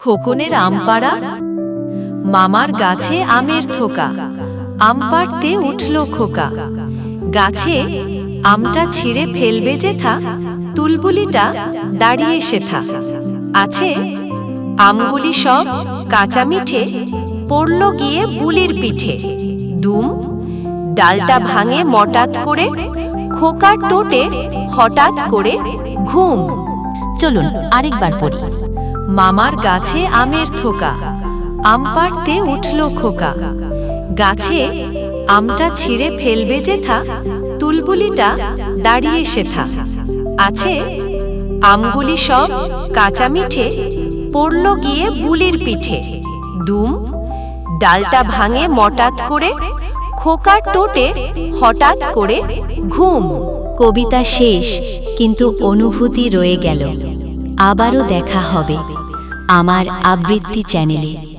খোকনের আম পাড়া। মামার গাছে আমের থোকা, আম পাড়তে উঠল খোকা। গাছে আমটা ছিঁড়ে ফেলবে যেথা, তুলবুলিটা দাঁড়িয়ে সেথা। আছে আমগুলি সব কাঁচা মিঠে, পড়ল গিয়ে বুলির পিঠে। দুম, ডালটা ভাঙে মটাত করে, খোকার টোটে হঠাৎ করে ঘুম। চলুন আরেকবার পড়ি। মামার গাছে আমের থোকা, আম পাড়তে উঠল খোকা। গাছে আমটা ছিঁড়ে ফেলবে যেথা, তুলবুলিটা দাঁড়িয়ে সেথা। আছে আমগুলি সব কাঁচা মিঠে, পড়ল গিয়ে বুলির পিঠে। দুম, ডালটা ভাঙে মটাত করে, খোকার টোটে হঠাৎ করে ঘুম। কবিতা শেষ, কিন্তু অনুভূতি রয়ে গেল। আবারও দেখা হবে আমার আবৃত্তি চ্যানেলে।